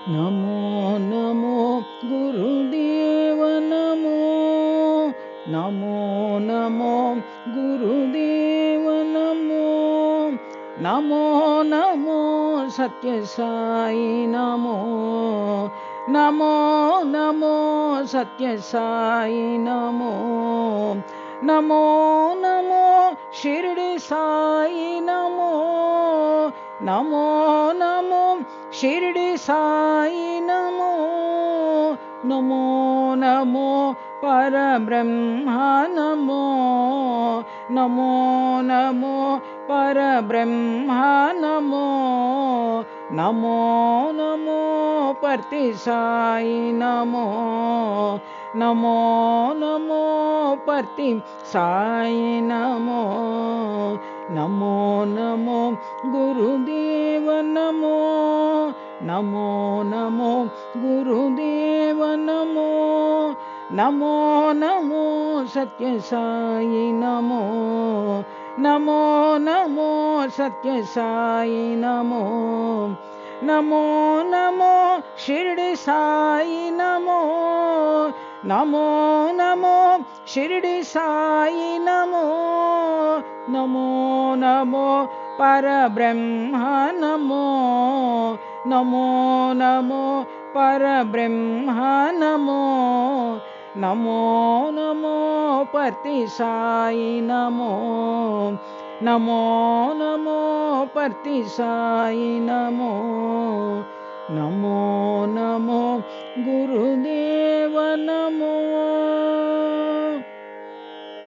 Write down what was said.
नमो नमो गुरुदेव नमो नमो नमो गुरुदेव नमो नमो नमो सत्य साई नमो नमो नमो सत्य साई नमो नमो नमो शिरडी साई नमो नमो नमो शिरडी साई नमो नमो नमो परब्रह्म नमो नमो नमो परब्रह्म नमो नमो नमो पर्ति साई नमो नमो नमो पर्ति साई नमो नमो नमो गुरुदेव नमो नमो नमो गुरुदेव नमो नमो नमो सत्य साई नमो नमो नमो सत्य साई नमो नमो नमो शिरडी साई नमो नमो नमो शिरडी साई नमो नमो नमो परब्रह्म नमो नमो नमो परब्रह्म नमो नमो नमो पर्ति साई नमो नमो नमो पर्ति साई नमो नमो नमो गुरुदेव नमो।